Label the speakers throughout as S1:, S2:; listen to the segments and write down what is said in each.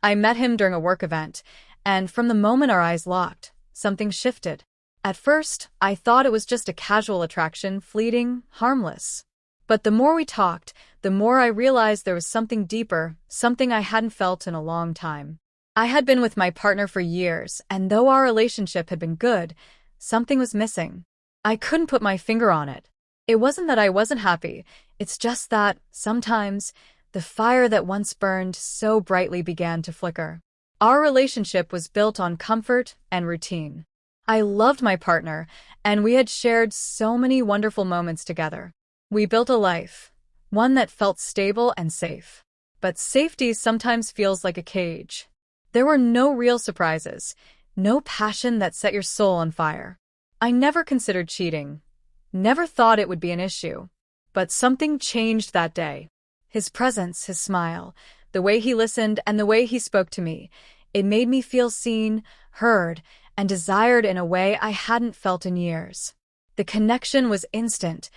S1: I met him during a work event, and from the moment our eyes locked, something shifted. At first, I thought it was just a casual attraction, fleeting, harmless. But the more we talked, the more I realized there was something deeper, something I hadn't felt in a long time. I had been with my partner for years, and though our relationship had been good, something was missing. I couldn't put my finger on it. It wasn't that I wasn't happy, it's just that, sometimes, the fire that once burned so brightly began to flicker. Our relationship was built on comfort and routine. I loved my partner, and we had shared so many wonderful moments together. We built a life, one that felt stable and safe. But safety sometimes feels like a cage. There were no real surprises, no passion that set your soul on fire. I never considered cheating, never thought it would be an issue. But something changed that day. His presence, his smile, the way he listened and the way he spoke to me, it made me feel seen, heard, and desired in a way I hadn't felt in years. The connection was instant,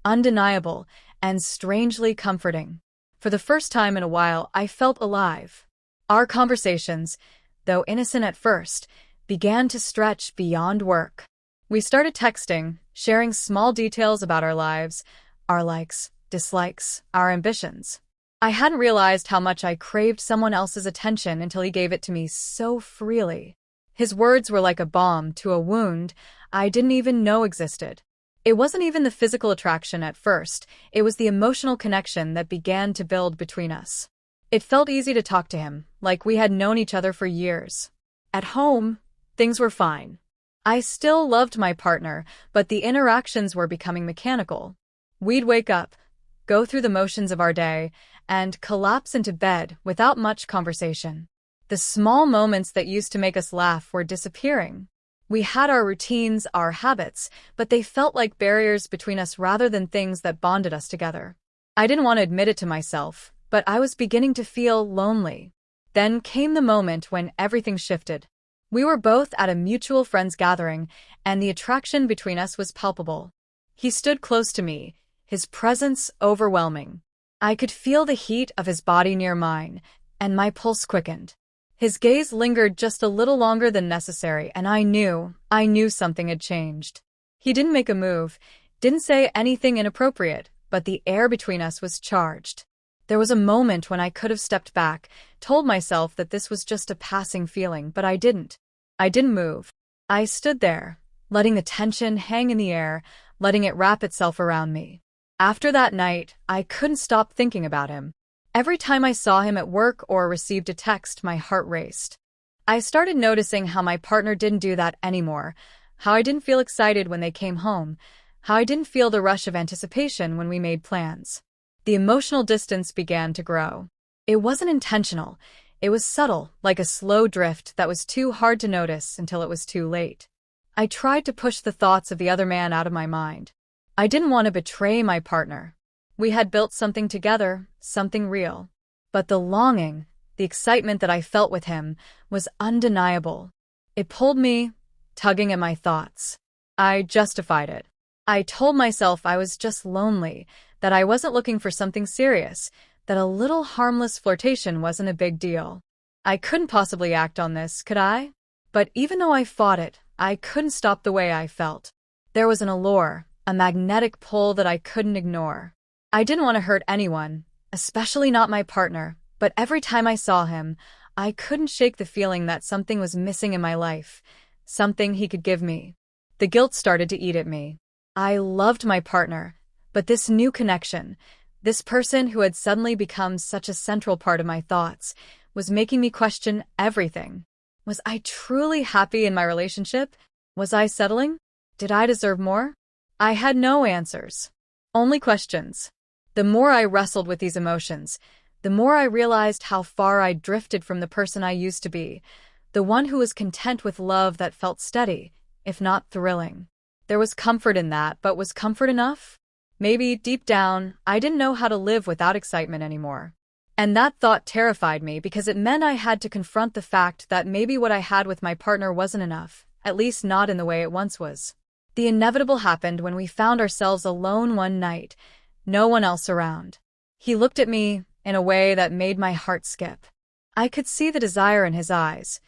S1: undeniable, and strangely comforting. For the first time in a while, I felt alive. Our conversations, though innocent at first, began to stretch beyond work. We started texting, sharing small details about our lives, our likes, dislikes, our ambitions. I hadn't realized how much I craved someone else's attention until he gave it to me so freely. His words were like a balm to a wound I didn't even know existed. It wasn't even the physical attraction at first, it was the emotional connection that began to build between us. It felt easy to talk to him, like we had known each other for years. At home, things were fine. I still loved my partner, but the interactions were becoming mechanical. We'd wake up, go through the motions of our day, and collapse into bed without much conversation. The small moments that used to make us laugh were disappearing. We had our routines, our habits, but they felt like barriers between us rather than things that bonded us together. I didn't want to admit it to myself, but I was beginning to feel lonely. Then came the moment when everything shifted. We were both at a mutual friends gathering, and the attraction between us was palpable. He stood close to me, his presence overwhelming. I could feel the heat of his body near mine, and my pulse quickened. His gaze lingered just a little longer than necessary, and I knew something had changed. He didn't make a move, didn't say anything inappropriate, but the air between us was charged. There was a moment when I could have stepped back, told myself that this was just a passing feeling, but I didn't. I didn't move. I stood there, letting the tension hang in the air, letting it wrap itself around me. After that night, I couldn't stop thinking about him. Every time I saw him at work or received a text, my heart raced. I started noticing how my partner didn't do that anymore, how I didn't feel excited when they came home, how I didn't feel the rush of anticipation when we made plans. The emotional distance began to grow. It wasn't intentional. It was subtle, like a slow drift that was too hard to notice until it was too late. I tried to push the thoughts of the other man out of my mind. I didn't want to betray my partner. We had built something together, something real. But the longing, the excitement that I felt with him, was undeniable. It pulled me, tugging at my thoughts. I justified it. I told myself I was just lonely, that I wasn't looking for something serious, that a little harmless flirtation wasn't a big deal. I couldn't possibly act on this, could I? But even though I fought it, I couldn't stop the way I felt. There was an allure, a magnetic pull that I couldn't ignore. I didn't want to hurt anyone, especially not my partner, but every time I saw him, I couldn't shake the feeling that something was missing in my life, something he could give me. The guilt started to eat at me. I loved my partner, but this new connection, this person who had suddenly become such a central part of my thoughts, was making me question everything. Was I truly happy in my relationship? Was I settling? Did I deserve more? I had no answers. Only questions. The more I wrestled with these emotions, the more I realized how far I drifted from the person I used to be, the one who was content with love that felt steady, if not thrilling. There was comfort in that, but was comfort enough? Maybe, deep down, I didn't know how to live without excitement anymore. And that thought terrified me because it meant I had to confront the fact that maybe what I had with my partner wasn't enough, at least not in the way it once was. The inevitable happened when we found ourselves alone one night, no one else around. He looked at me in a way that made my heart skip. I could see the desire in his eyes,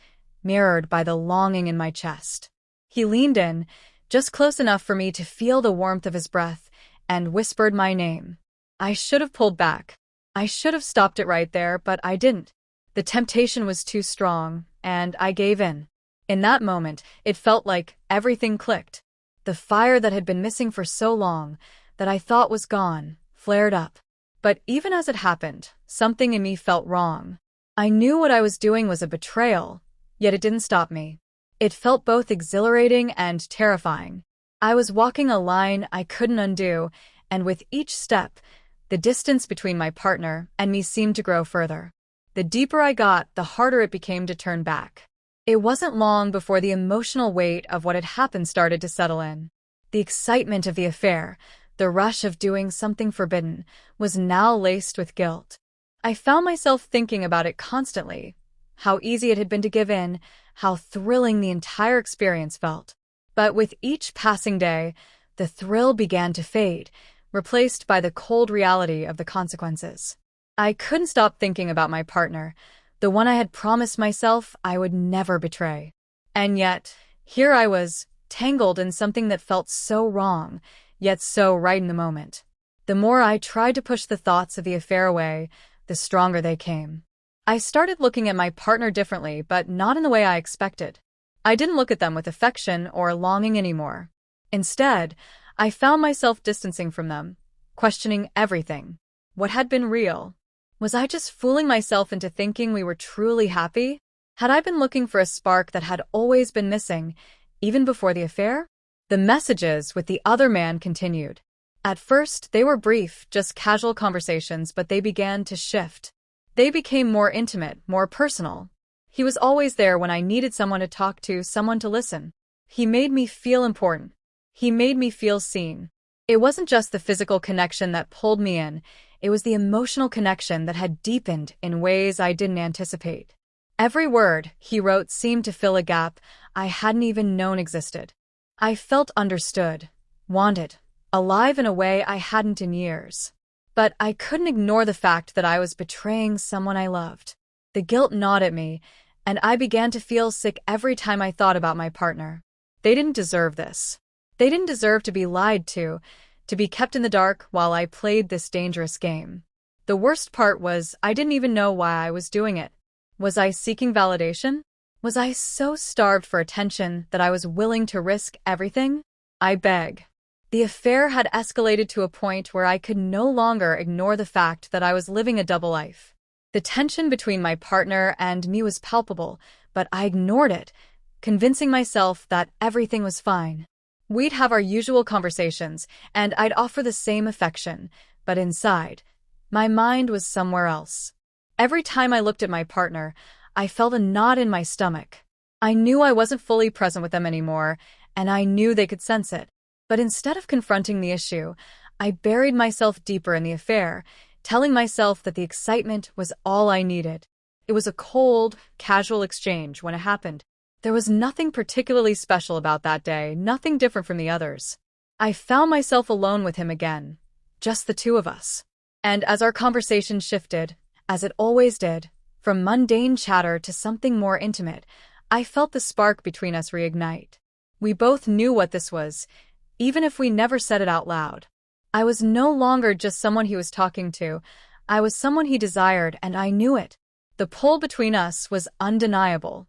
S1: mirrored by the longing in my chest. He leaned in, just close enough for me to feel the warmth of his breath, and whispered my name. I should have pulled back. I should have stopped it right there, but I didn't. The temptation was too strong, and I gave in. In that moment, it felt like everything clicked. The fire that had been missing for so long, that I thought was gone, flared up. But even as it happened, something in me felt wrong. I knew what I was doing was a betrayal, yet it didn't stop me. It felt both exhilarating and terrifying. I was walking a line I couldn't undo, and with each step, the distance between my partner and me seemed to grow further. The deeper I got, the harder it became to turn back. It wasn't long before the emotional weight of what had happened started to settle in. The excitement of the affair, the rush of doing something forbidden, was now laced with guilt. I found myself thinking about it constantly, how easy it had been to give in, how thrilling the entire experience felt. But with each passing day, the thrill began to fade, replaced by the cold reality of the consequences. I couldn't stop thinking about my partner, the one I had promised myself I would never betray. And yet, here I was, tangled in something that felt so wrong, yet so right in the moment. The more I tried to push the thoughts of the affair away, the stronger they came. I started looking at my partner differently, but not in the way I expected. I didn't look at them with affection or longing anymore. Instead, I found myself distancing from them, questioning everything. What had been real? Was I just fooling myself into thinking we were truly happy? Had I been looking for a spark that had always been missing, even before the affair? The messages with the other man continued. At first, they were brief, just casual conversations, but they began to shift. They became more intimate, more personal. He was always there when I needed someone to talk to, someone to listen. He made me feel important. He made me feel seen. It wasn't just the physical connection that pulled me in, it was the emotional connection that had deepened in ways I didn't anticipate. Every word he wrote seemed to fill a gap I hadn't even known existed. I felt understood, wanted, alive in a way I hadn't in years. But I couldn't ignore the fact that I was betraying someone I loved. The guilt gnawed at me, and I began to feel sick every time I thought about my partner. They didn't deserve this. They didn't deserve to be lied to be kept in the dark while I played this dangerous game. The worst part was I didn't even know why I was doing it. Was I seeking validation? Was I so starved for attention that I was willing to risk everything? I beg. The affair had escalated to a point where I could no longer ignore the fact that I was living a double life. The tension between my partner and me was palpable, but I ignored it, convincing myself that everything was fine. We'd have our usual conversations, and I'd offer the same affection, but inside, my mind was somewhere else. Every time I looked at my partner, I felt a knot in my stomach. I knew I wasn't fully present with them anymore, and I knew they could sense it. But instead of confronting the issue, I buried myself deeper in the affair, telling myself that the excitement was all I needed. It was a cold, casual exchange when it happened. There was nothing particularly special about that day, nothing different from the others. I found myself alone with him again, just the two of us. And as our conversation shifted, as it always did, from mundane chatter to something more intimate, I felt the spark between us reignite. We both knew what this was, even if we never said it out loud. I was no longer just someone he was talking to. I was someone he desired, and I knew it. The pull between us was undeniable.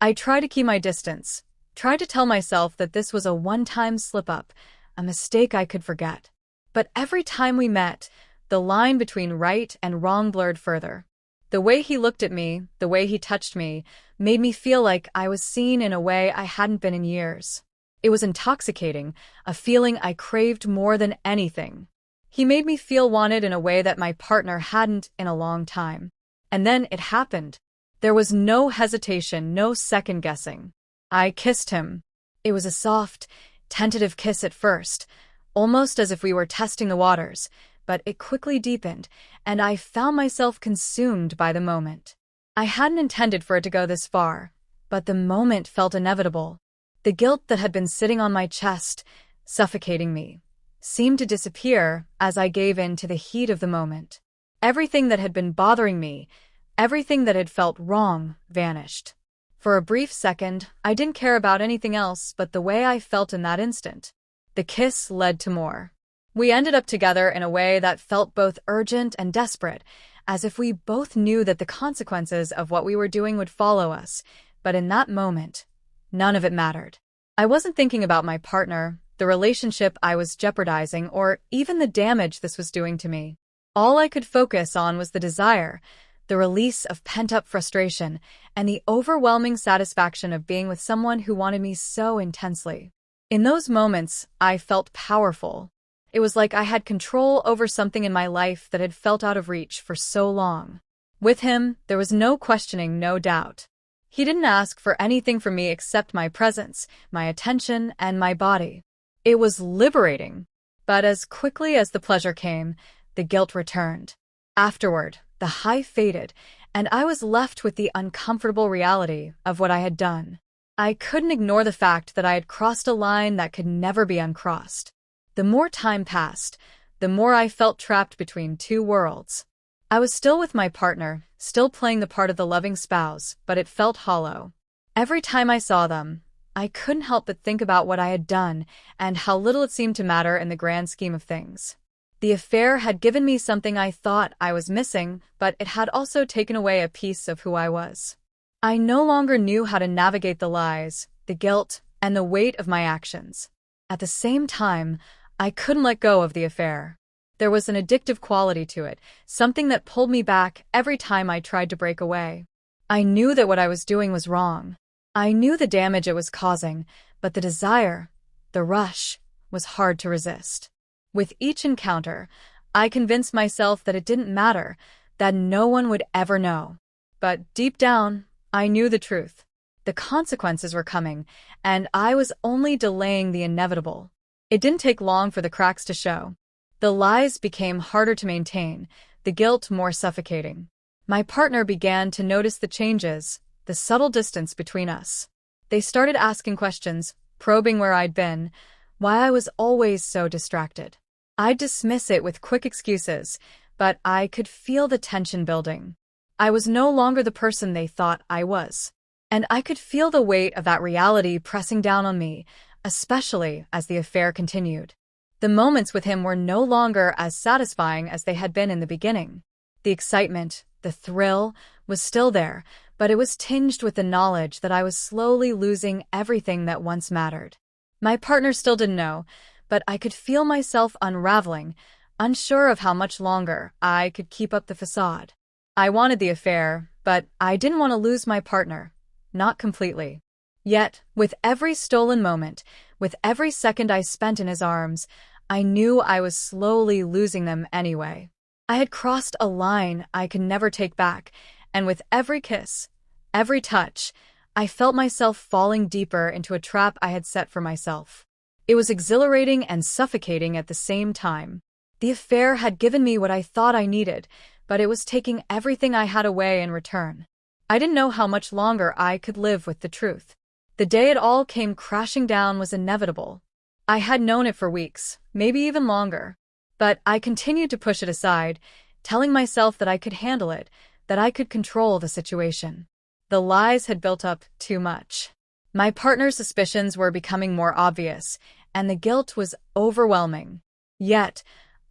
S1: I tried to keep my distance, tried to tell myself that this was a one-time slip-up, a mistake I could forget. But every time we met, the line between right and wrong blurred further. The way he looked at me, the way he touched me, made me feel like I was seen in a way I hadn't been in years. It was intoxicating, a feeling I craved more than anything. He made me feel wanted in a way that my partner hadn't in a long time. And then it happened. There was no hesitation, no second-guessing. I kissed him. It was a soft, tentative kiss at first, almost as if we were testing the waters, but it quickly deepened, and I found myself consumed by the moment. I hadn't intended for it to go this far, but the moment felt inevitable. The guilt that had been sitting on my chest, suffocating me, seemed to disappear as I gave in to the heat of the moment. Everything that had been bothering me, Everything that had felt wrong vanished. For a brief second, I didn't care about anything else but the way I felt in that instant. The kiss led to more. We ended up together in a way that felt both urgent and desperate, as if we both knew that the consequences of what we were doing would follow us. But in that moment, none of it mattered. I wasn't thinking about my partner, the relationship I was jeopardizing, or even the damage this was doing to me. All I could focus on was the desire, the release of pent-up frustration, and the overwhelming satisfaction of being with someone who wanted me so intensely. In those moments, I felt powerful. It was like I had control over something in my life that had felt out of reach for so long. With him, there was no questioning, no doubt. He didn't ask for anything from me except my presence, my attention, and my body. It was liberating. But as quickly as the pleasure came, the guilt returned. Afterward, the high faded, and I was left with the uncomfortable reality of what I had done. I couldn't ignore the fact that I had crossed a line that could never be uncrossed. The more time passed, the more I felt trapped between two worlds. I was still with my partner, still playing the part of the loving spouse, but it felt hollow. Every time I saw them, I couldn't help but think about what I had done and how little it seemed to matter in the grand scheme of things. The affair had given me something I thought I was missing, but it had also taken away a piece of who I was. I no longer knew how to navigate the lies, the guilt, and the weight of my actions. At the same time, I couldn't let go of the affair. There was an addictive quality to it, something that pulled me back every time I tried to break away. I knew that what I was doing was wrong. I knew the damage it was causing, but the desire, the rush, was hard to resist. With each encounter, I convinced myself that it didn't matter, that no one would ever know. But deep down, I knew the truth. The consequences were coming, and I was only delaying the inevitable. It didn't take long for the cracks to show. The lies became harder to maintain, the guilt more suffocating. My partner began to notice the changes, the subtle distance between us. They started asking questions, probing where I'd been, why I was always so distracted. I'd dismiss it with quick excuses, but I could feel the tension building. I was no longer the person they thought I was. And I could feel the weight of that reality pressing down on me, especially as the affair continued. The moments with him were no longer as satisfying as they had been in the beginning. The excitement, the thrill, was still there, but it was tinged with the knowledge that I was slowly losing everything that once mattered. My partner still didn't know, but I could feel myself unraveling, unsure of how much longer I could keep up the facade. I wanted the affair, but I didn't want to lose my partner. Not completely. Yet, with every stolen moment, with every second I spent in his arms, I knew I was slowly losing them anyway. I had crossed a line I could never take back, and with every kiss, every touch, I felt myself falling deeper into a trap I had set for myself. It was exhilarating and suffocating at the same time. The affair had given me what I thought I needed, but it was taking everything I had away in return. I didn't know how much longer I could live with the truth. The day it all came crashing down was inevitable. I had known it for weeks, maybe even longer. But I continued to push it aside, telling myself that I could handle it, that I could control the situation. The lies had built up too much. My partner's suspicions were becoming more obvious, and the guilt was overwhelming. Yet,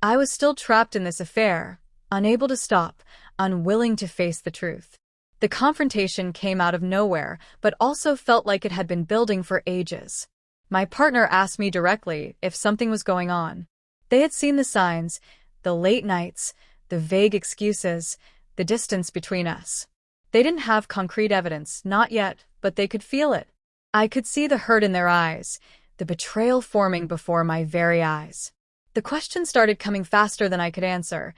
S1: I was still trapped in this affair, unable to stop, unwilling to face the truth. The confrontation came out of nowhere, but also felt like it had been building for ages. My partner asked me directly if something was going on. They had seen the signs, the late nights, the vague excuses, the distance between us. They didn't have concrete evidence, not yet, but they could feel it. I could see the hurt in their eyes, the betrayal forming before my very eyes. The questions started coming faster than I could answer,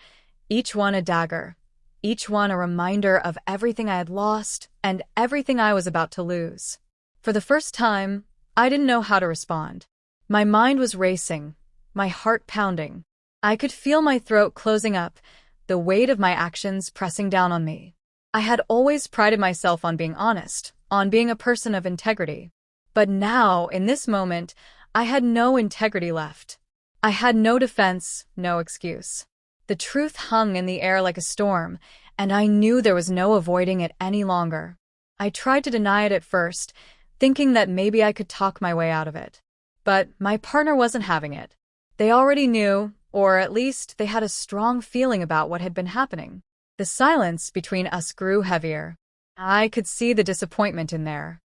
S1: each one a dagger, each one a reminder of everything I had lost and everything I was about to lose. For the first time, I didn't know how to respond. My mind was racing, my heart pounding. I could feel my throat closing up, the weight of my actions pressing down on me. I had always prided myself on being honest, on being a person of integrity. But now, in this moment, I had no integrity left. I had no defense, no excuse. The truth hung in the air like a storm, and I knew there was no avoiding it any longer. I tried to deny it at first, thinking that maybe I could talk my way out of it. But my partner wasn't having it. They already knew, or at least they had a strong feeling about what had been happening. The silence between us grew heavier. I could see the disappointment in there